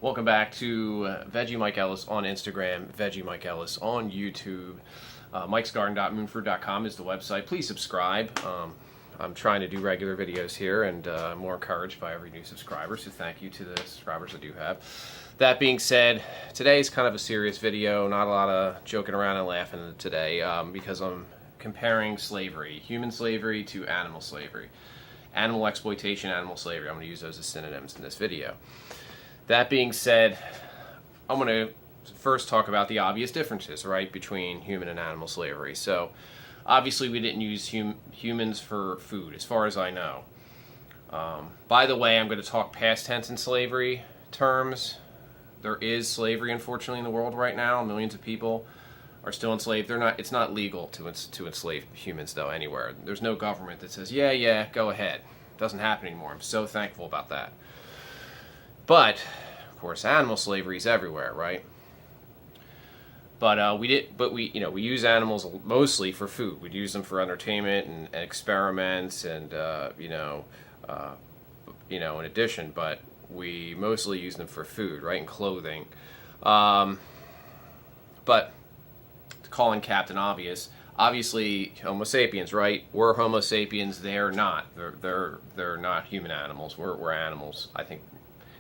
Welcome back to Veggie Mike Ellis on Instagram, Veggie Mike Ellis on YouTube. Mike'sGarden.moonfruit.com is the website. Please subscribe. I'm trying to do regular videos here, and I'm more encouraged by every new subscriber, so thank you to the subscribers I do have. That being said, today is kind of a serious video, not a lot of joking around and laughing today, because I'm comparing slavery, human slavery to animal slavery. Animal exploitation, animal slavery. I'm going to use those as synonyms in this video. That being said, I'm going to first talk about the obvious differences, right, between human and animal slavery. So, obviously, we didn't use humans for food, as far as I know. By the way, I'm going to talk past tense in slavery terms. There is slavery, unfortunately, in the world right now. Millions of people are still enslaved. It's not legal to enslave humans, though, anywhere. There's no government that says, yeah, go ahead. It doesn't happen anymore. I'm so thankful about that. But, of course, animal slavery is everywhere, right? But we use animals mostly for food. We'd use them for entertainment and experiments, and in addition. But we mostly use them for food, right, and clothing. But calling Captain Obvious, obviously Homo sapiens, right? We're Homo sapiens. They're not. They're not human animals. We're animals. I think.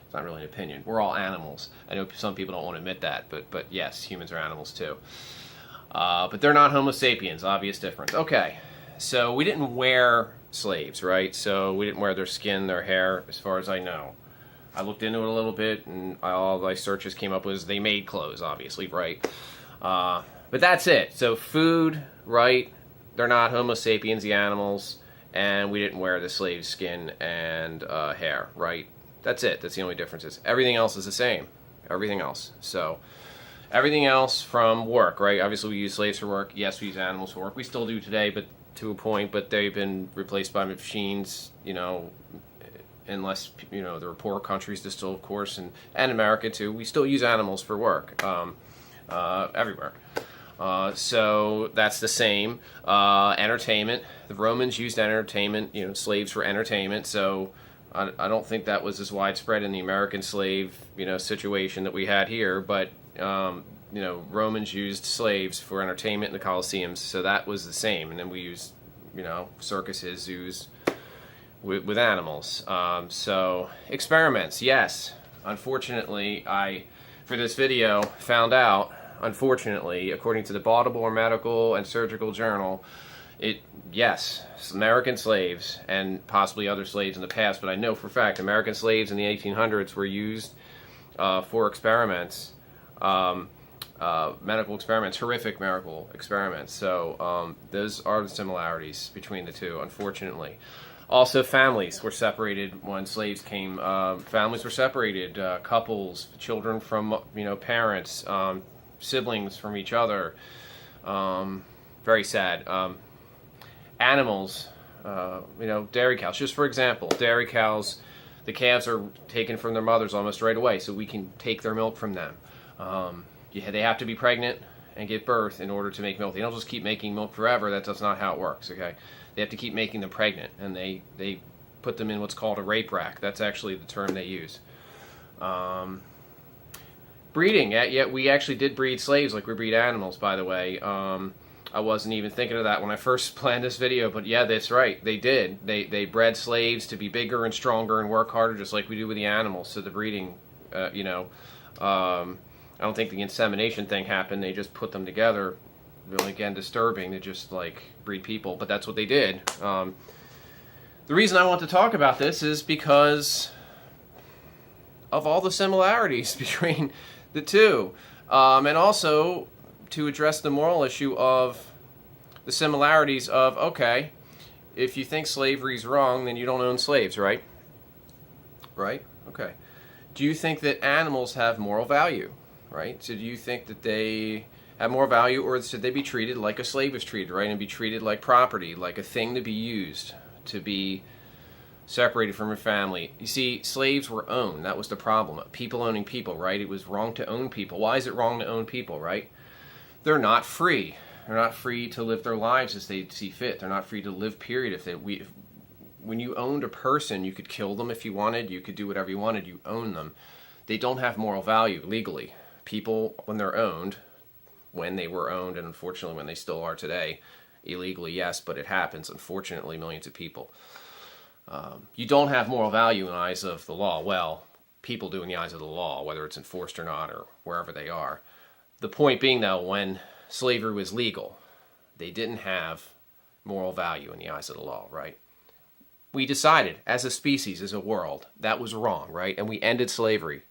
It's not really an opinion. We're all animals. I know some people don't want to admit that, but yes, humans are animals too. But they're not Homo sapiens. Obvious difference. Okay, so we didn't wear slaves, right? So we didn't wear their skin, their hair, as far as I know. I looked into it a little bit, and all my searches came up was they made clothes, obviously, right? But that's it. So food, right? They're not Homo sapiens, the animals, and we didn't wear the slave's skin and hair, right? That's it. That's the only difference. Everything else is the same. Everything else. So, everything else from work, right? Obviously, we use slaves for work. Yes, we use animals for work. We still do today, but to a point. But they've been replaced by machines, unless, there are poor countries that still, of course, and America, too. We still use animals for work everywhere. So that's the same. Entertainment. The Romans used entertainment, slaves for entertainment. So I don't think that was as widespread in the American slave, situation that we had here. But, Romans used slaves for entertainment in the Colosseums. So that was the same. And then we used, circuses, zoos with animals. So experiments, yes. Unfortunately, for this video, found out, unfortunately, according to the Baltimore Medical and Surgical Journal, yes, American slaves and possibly other slaves in the past, but I know for a fact American slaves in the 1800s were used for experiments, medical experiments, horrific medical experiments. So those are the similarities between the two, unfortunately. Also, families were separated when slaves came. Families were separated, couples, children from parents, siblings from each other. Very sad. Animals, dairy cows. Just for example, dairy cows, the calves are taken from their mothers almost right away, so we can take their milk from them. They have to be pregnant and give birth in order to make milk. They don't just keep making milk forever. That's not how it works, okay? They have to keep making them pregnant, and they put them in what's called a rape rack. That's actually the term they use. Breeding. Yeah, we actually did breed slaves like we breed animals, by the way. I wasn't even thinking of that when I first planned this video, but yeah, that's right. They did. They bred slaves to be bigger and stronger and work harder, just like we do with the animals. So the breeding, I don't think the insemination thing happened. They just put them together. Really, again, disturbing to just like breed people, but that's what they did. The reason I want to talk about this is because of all the similarities between the two, and also to address the moral issue of the similarities of, okay, if you think slavery's wrong, then you don't own slaves, right? Right? Okay. Do you think that animals have moral value, right? So do you think that they have more value, or should they be treated like a slave was treated, right? And be treated like property, like a thing to be used, to be separated from your family. You see, slaves were owned. That was the problem. People owning people, right? It was wrong to own people. Why is it wrong to own people, right? They're not free. They're not free to live their lives as they see fit. They're not free to live, period. When you owned a person, you could kill them if you wanted. You could do whatever you wanted. You own them. They don't have moral value legally. People, when they're owned, when they were owned, and unfortunately when they still are today, illegally, yes, but it happens, unfortunately, millions of people. You don't have moral value in the eyes of the law. Well, people do in the eyes of the law, whether it's enforced or not, or wherever they are. The point being, though, when slavery was legal, they didn't have moral value in the eyes of the law, right? We decided, as a species, as a world, that was wrong, right? And we ended slavery.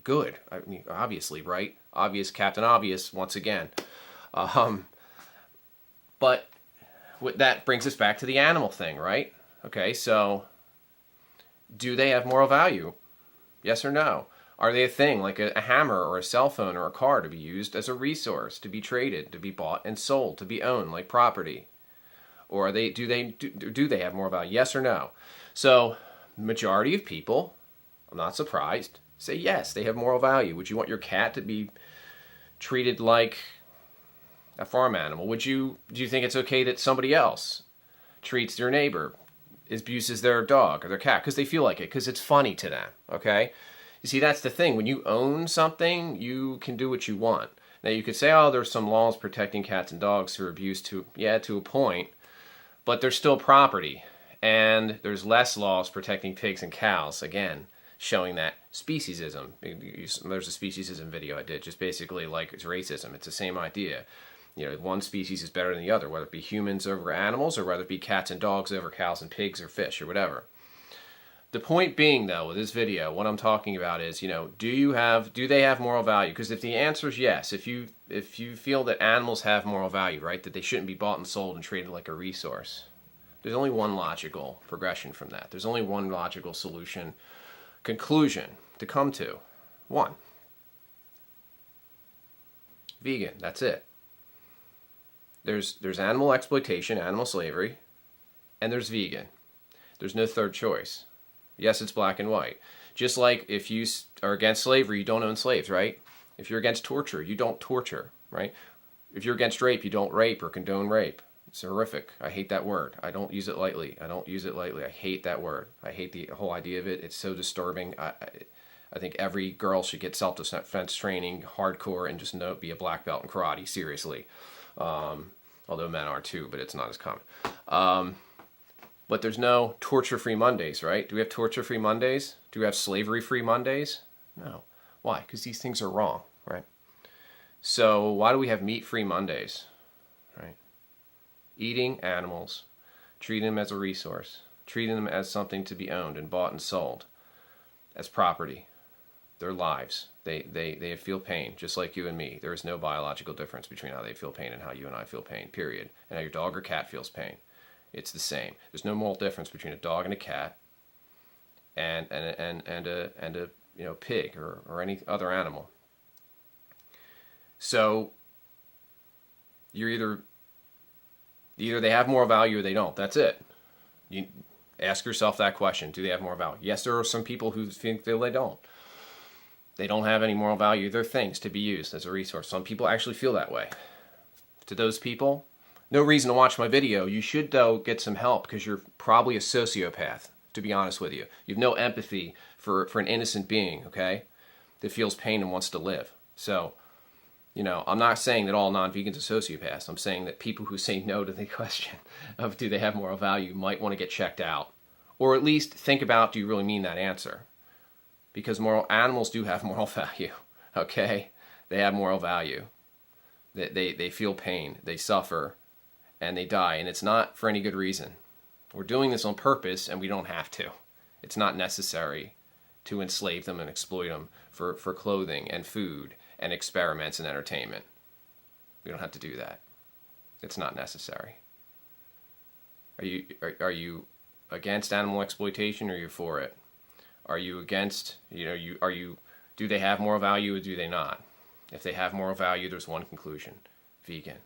Good. I mean, obviously, right? Obvious, Captain Obvious, once again. But that brings us back to the animal thing, right? Okay, so do they have moral value? Yes or no? Are they a thing like a hammer or a cell phone or a car to be used as a resource, to be traded, to be bought and sold, to be owned like property? Or are do they have moral value? Yes or no? So, majority of people, I'm not surprised, say yes, they have moral value. Would you want your cat to be treated like a farm animal? Do you think it's okay that somebody else treats their neighbor, abuses their dog or their cat because they feel like it, because it's funny to them, okay? You see, that's the thing. When you own something, you can do what you want. Now, you could say, oh, there's some laws protecting cats and dogs who are abused to a point, but they're still property. And there's less laws protecting pigs and cows, again, showing that speciesism. There's a speciesism video I did, just basically like it's racism. It's the same idea. You know, one species is better than the other, whether it be humans over animals or whether it be cats and dogs over cows and pigs or fish or whatever. The point being, though, with this video, what I'm talking about is, do they have moral value? Because if the answer is yes, if you feel that animals have moral value, right, that they shouldn't be bought and sold and treated like a resource, there's only one logical progression from that. There's only one logical conclusion to come to. One. Vegan, that's it. There's animal exploitation, animal slavery, and there's vegan. There's no third choice. Yes, it's black and white. Just like if you are against slavery, you don't own slaves, right? If you're against torture, you don't torture, right? If you're against rape, you don't rape or condone rape. It's horrific. I hate that word. I don't use it lightly. I hate that word. I hate the whole idea of it. It's so disturbing. I think every girl should get self-defense training, hardcore, and just be a black belt in karate, seriously. Although men are too, but it's not as common. But there's no torture-free Mondays, right? Do we have torture-free Mondays? Do we have slavery-free Mondays? No. Why? Because these things are wrong, right? So why do we have meat-free Mondays, right? Eating animals, treating them as a resource, treating them as something to be owned and bought and sold, as property, their lives. They feel pain, just like you and me. There is no biological difference between how they feel pain and how you and I feel pain, period. And how your dog or cat feels pain. It's the same. There's no moral difference between a dog and a cat and a pig or any other animal. So you're either they have moral value or they don't. That's it. You ask yourself that question. Do they have moral value? Yes, there are some people who think they don't. They don't have any moral value. They're things to be used as a resource. Some people actually feel that way. To those people, no reason to watch my video. You should, though, get some help because you're probably a sociopath, to be honest with you. You have no empathy for an innocent being, okay, that feels pain and wants to live. So, I'm not saying that all non-vegans are sociopaths. I'm saying that people who say no to the question of do they have moral value might want to get checked out. Or at least think about, do you really mean that answer? Because animals do have moral value, okay? They have moral value. They feel pain, they suffer, and they die, and it's not for any good reason. We're doing this on purpose, and we don't have to. It's not necessary to enslave them and exploit them for clothing and food and experiments and entertainment. We don't have to do that. It's not necessary. Are you against animal exploitation, or are you for it? Are you against, do they have moral value or do they not? If they have moral value, there's one conclusion. Vegan.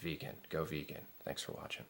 Vegan. Go vegan. Thanks for watching.